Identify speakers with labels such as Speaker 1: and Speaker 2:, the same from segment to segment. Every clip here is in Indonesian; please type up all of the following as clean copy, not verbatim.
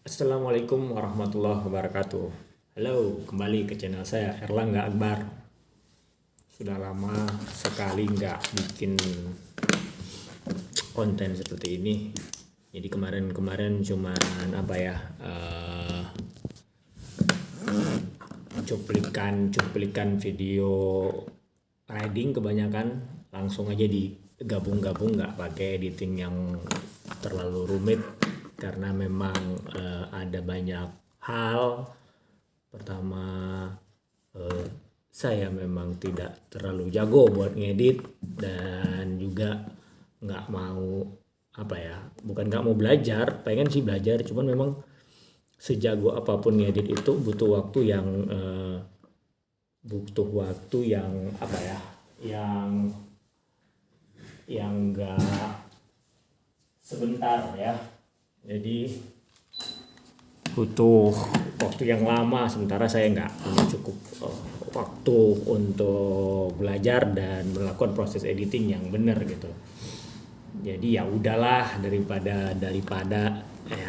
Speaker 1: Assalamualaikum warahmatullahi wabarakatuh. Halo, kembali ke channel saya Erlangga Akbar. Sudah lama sekali nggak bikin konten seperti ini. Jadi kemarin cuman cuplikan video riding kebanyakan, langsung aja digabung-gabung, nggak pakai editing yang terlalu rumit karena memang ada banyak hal. Pertama, eh, saya memang tidak terlalu jago buat ngedit, dan juga nggak mau bukan nggak mau belajar, pengen sih belajar, cuman memang sejago apapun ngedit itu butuh waktu yang yang enggak sebentar ya. Jadi butuh waktu yang lama, sementara saya nggak punya cukup waktu untuk belajar dan melakukan proses editing yang benar gitu. Jadi ya udahlah, daripada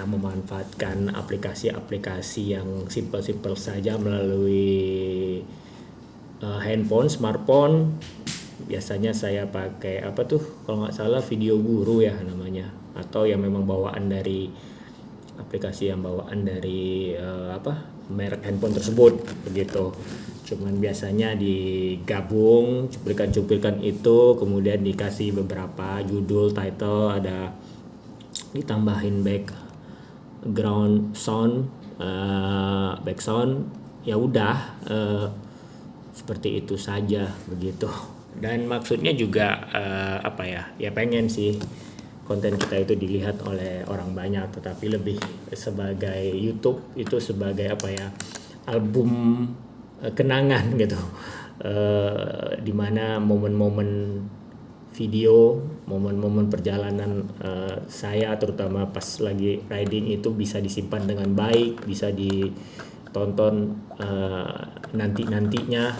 Speaker 1: memanfaatkan aplikasi-aplikasi yang simple-simple saja melalui handphone, smartphone. Biasanya saya pakai kalau nggak salah Video Guru ya namanya, atau yang memang aplikasi yang bawaan dari merek handphone tersebut begitu. Cuman biasanya digabung cuplikan-cuplikan itu, kemudian dikasih beberapa judul, title, ada ditambahin background sound, back sound, ya udah, seperti itu saja begitu. Dan maksudnya juga ya pengen sih konten kita itu dilihat oleh orang banyak, tetapi lebih sebagai YouTube itu sebagai album kenangan gitu, dimana momen-momen video, momen-momen perjalanan saya terutama pas lagi riding itu bisa disimpan dengan baik, bisa ditonton nantinya.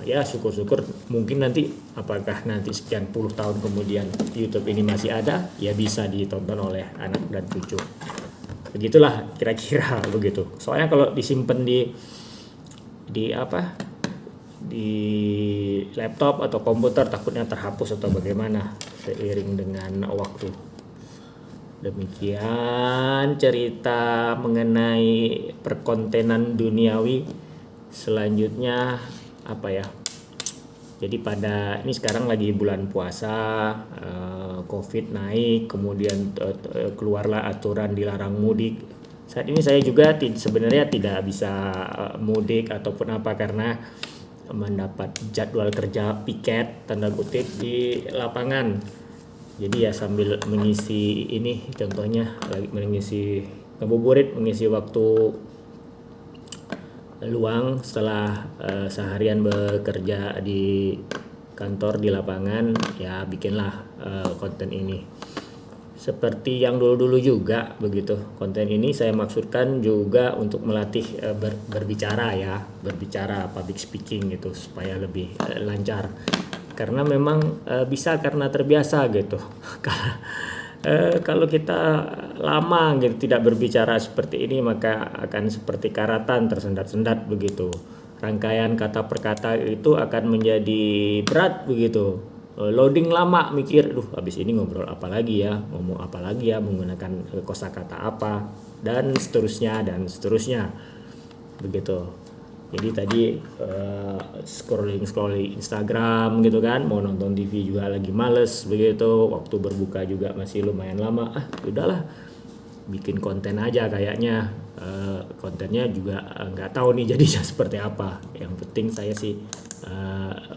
Speaker 1: Ya syukur-syukur, mungkin nanti apakah nanti sekian puluh tahun kemudian YouTube ini masih ada, ya bisa ditonton oleh anak dan cucu. Begitulah kira-kira begitu. Soalnya kalau disimpan di laptop atau komputer, takutnya terhapus atau bagaimana seiring dengan waktu. Demikian cerita mengenai perkontenan duniawi. Selanjutnya jadi ini sekarang lagi bulan puasa, COVID naik, kemudian keluarlah aturan dilarang mudik. Saat ini saya juga sebenarnya tidak bisa mudik ataupun karena mendapat jadwal kerja piket tanda kutip di lapangan. Jadi ya sambil mengisi ini, contohnya lagi mengisi ngabuburit, mengisi waktu luang setelah seharian bekerja di kantor di lapangan, ya bikinlah konten ini. Seperti yang dulu-dulu juga begitu. Konten ini saya maksudkan juga untuk melatih berbicara public speaking gitu, supaya lebih lancar. Karena memang bisa karena terbiasa gitu. Kalau kita lama gitu tidak berbicara seperti ini, maka akan seperti karatan tersendat-sendat begitu. Rangkaian kata per kata itu akan menjadi berat begitu. Loading lama, mikir, habis ini ngobrol apa lagi ya, ngomong apa lagi ya, menggunakan kosakata apa, dan seterusnya begitu. Jadi tadi scrolling Instagram gitu kan, mau nonton TV juga lagi males begitu, waktu berbuka juga masih lumayan lama, udahlah bikin konten aja kayaknya. Kontennya juga nggak tahu nih jadinya seperti apa, yang penting saya sih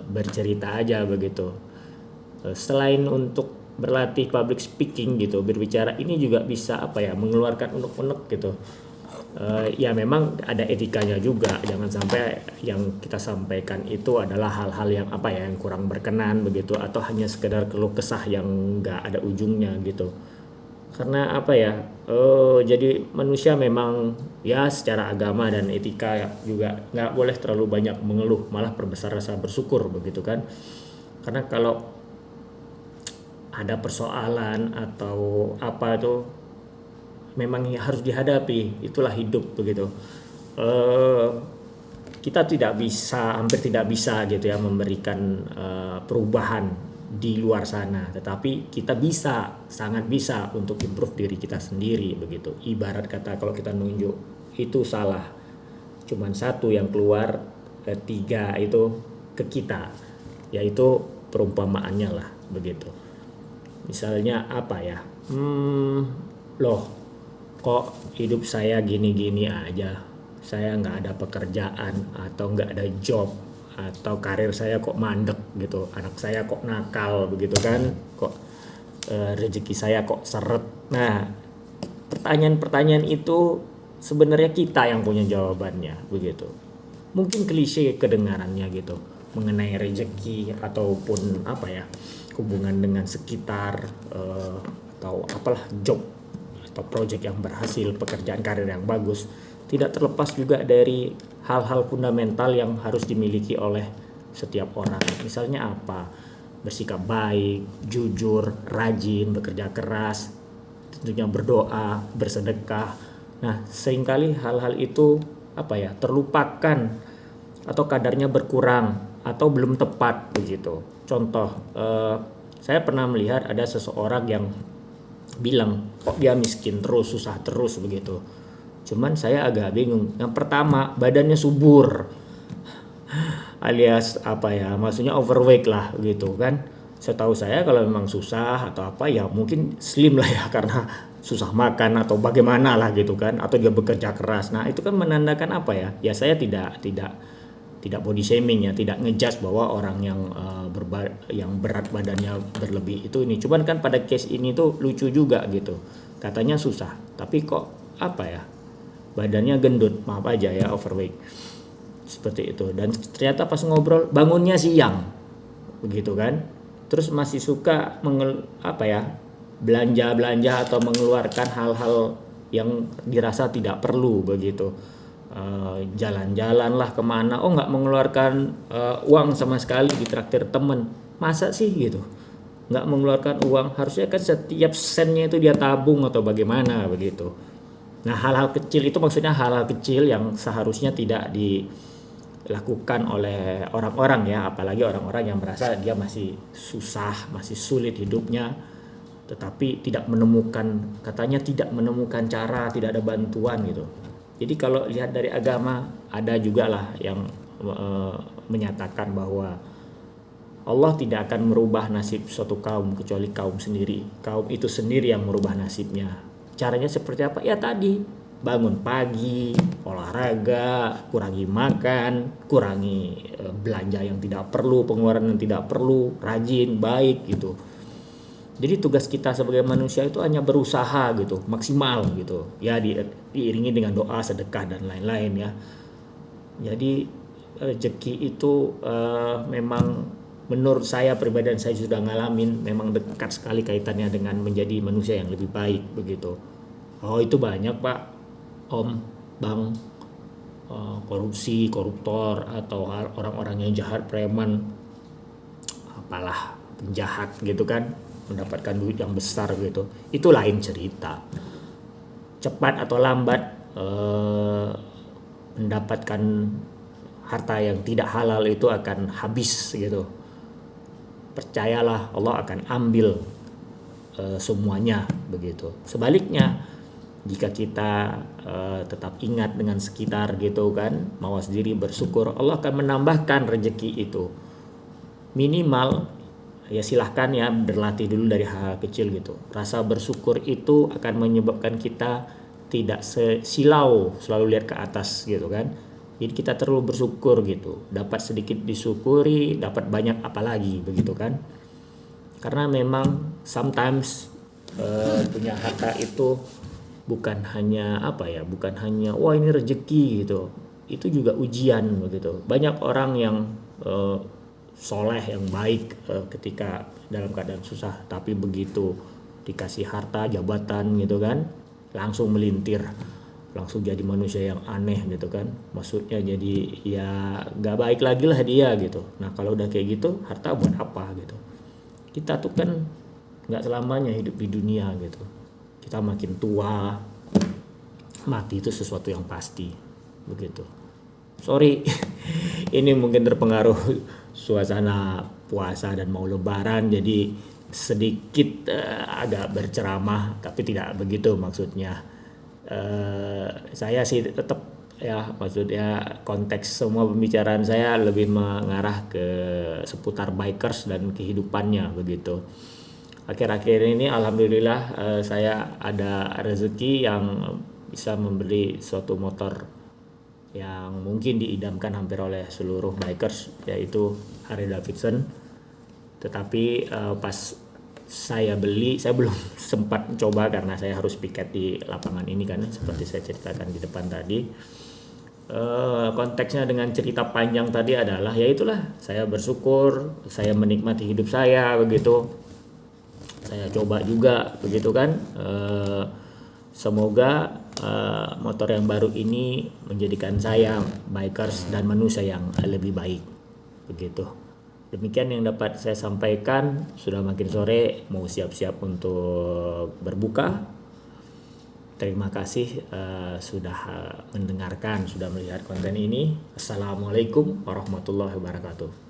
Speaker 1: bercerita aja begitu. Selain untuk berlatih public speaking gitu, berbicara ini juga bisa mengeluarkan unek-unek gitu. Ya memang ada etikanya juga, jangan sampai yang kita sampaikan itu adalah hal-hal yang yang kurang berkenan begitu, atau hanya sekedar keluh kesah yang nggak ada ujungnya gitu. Karena jadi manusia memang ya secara agama dan etika juga nggak boleh terlalu banyak mengeluh, malah perbesar rasa bersyukur begitu kan. Karena kalau ada persoalan atau memang harus dihadapi, itulah hidup begitu. Eh, kita hampir tidak bisa gitu ya memberikan perubahan di luar sana, tetapi kita sangat bisa untuk improve diri kita sendiri begitu. Ibarat kata kalau kita nunjuk itu salah, cuman satu yang keluar, tiga itu ke kita, yaitu perumpamaannya lah begitu. Misalnya apa ya, loh kok hidup saya gini-gini aja, saya nggak ada pekerjaan atau nggak ada job, atau karir saya kok mandek gitu, anak saya kok nakal begitu kan, kok rezeki saya kok seret. Nah, pertanyaan-pertanyaan itu sebenarnya kita yang punya jawabannya begitu. Mungkin klise kedengarannya gitu mengenai rezeki ataupun apa ya, hubungan dengan sekitar, atau apalah, job atau project yang berhasil, pekerjaan karir yang bagus, tidak terlepas juga dari hal-hal fundamental yang harus dimiliki oleh setiap orang. Misalnya apa? Bersikap baik, jujur, rajin, bekerja keras, tentunya berdoa, bersedekah. Nah, seringkali hal-hal itu apa ya, terlupakan atau kadarnya berkurang atau belum tepat begitu. Contoh, saya pernah melihat ada seseorang yang bilang kok dia miskin terus, susah terus begitu. Cuman saya agak bingung. Yang pertama, badannya subur, alias apa ya, maksudnya overweight lah gitu kan. Setahu saya kalau memang susah atau apa ya mungkin slim lah ya, karena susah makan atau bagaimana lah gitu kan, atau dia bekerja keras. Nah, itu kan menandakan apa ya? Ya saya tidak body shaming ya, tidak ngejudge bahwa orang yang berat badannya berlebih itu ini. Cuman kan pada case ini tuh lucu juga gitu. Katanya susah, tapi kok apa ya, badannya gendut, maaf aja ya, overweight. Seperti itu. Dan ternyata pas ngobrol bangunnya siang. Begitu kan. Terus masih suka belanja atau mengeluarkan hal-hal yang dirasa tidak perlu begitu. Jalan-jalan lah kemana, nggak mengeluarkan uang sama sekali, ditraktir temen, masa sih gitu, nggak mengeluarkan uang, harusnya kan setiap sennya itu dia tabung atau bagaimana begitu. Nah, hal-hal kecil itu maksudnya hal-hal kecil yang seharusnya tidak dilakukan oleh orang-orang ya, apalagi orang-orang yang merasa dia masih susah, masih sulit hidupnya, tetapi katanya tidak menemukan cara, tidak ada bantuan gitu. Jadi kalau lihat dari agama, ada juga lah yang menyatakan bahwa Allah tidak akan merubah nasib suatu kaum kecuali kaum itu sendiri yang merubah nasibnya. Caranya seperti apa? Ya tadi, bangun pagi, olahraga, kurangi makan, kurangi belanja yang tidak perlu, pengeluaran yang tidak perlu, rajin, baik gitu. Jadi tugas kita sebagai manusia itu hanya berusaha gitu, maksimal gitu. Ya diiringi dengan doa, sedekah dan lain-lain ya. Jadi rezeki itu memang menurut saya pribadi, dan saya sudah ngalamin, memang dekat sekali kaitannya dengan menjadi manusia yang lebih baik begitu. Oh, itu banyak Pak, Om, Bang, korupsi, koruptor, atau orang-orang yang jahat, preman, apalah, penjahat gitu kan, mendapatkan duit yang besar gitu, itu lain cerita. Cepat atau lambat mendapatkan harta yang tidak halal itu akan habis gitu. Percayalah, Allah akan ambil semuanya begitu. Sebaliknya, jika kita tetap ingat dengan sekitar gitu kan, mawas diri, bersyukur, Allah akan menambahkan rezeki itu. Minimal ya silahkan ya berlatih dulu dari hal kecil gitu. Rasa bersyukur itu akan menyebabkan kita tidak silau selalu lihat ke atas gitu kan. Jadi kita terlalu bersyukur gitu. Dapat sedikit disyukuri, dapat banyak apalagi begitu kan. Karena memang sometimes punya harta itu bukan hanya wah ini rezeki gitu. Itu juga ujian begitu. Banyak orang yang soleh, yang baik ketika dalam keadaan susah, tapi begitu dikasih harta, jabatan gitu kan, langsung melintir, langsung jadi manusia yang aneh gitu kan. Maksudnya jadi ya gak baik lagi lah dia gitu. Nah, kalau udah kayak gitu, harta buat apa gitu. Kita tuh kan gak selamanya hidup di dunia gitu. Kita makin tua, mati itu sesuatu yang pasti, begitu. Sorry, ini mungkin terpengaruh suasana puasa dan mau lebaran, jadi sedikit agak berceramah, tapi tidak begitu maksudnya. Saya sih tetap ya, maksudnya konteks semua pembicaraan saya lebih mengarah ke seputar bikers dan kehidupannya, begitu. Akhir-akhir ini alhamdulillah saya ada rezeki yang bisa membeli suatu motor yang mungkin diidamkan hampir oleh seluruh bikers, yaitu Harley Davidson. Tetapi pas saya beli, saya belum sempat coba karena saya harus piket di lapangan ini kan, seperti saya ceritakan di depan tadi. Konteksnya dengan cerita panjang tadi adalah, ya itulah, saya bersyukur, saya menikmati hidup saya, begitu. Saya coba juga, begitu kan. Semoga motor yang baru ini menjadikan saya bikers dan manusia yang lebih baik, begitu. Demikian yang dapat saya sampaikan. Sudah makin sore, mau siap-siap untuk berbuka. Terima kasih sudah mendengarkan, sudah melihat konten ini. Assalamualaikum warahmatullahi wabarakatuh.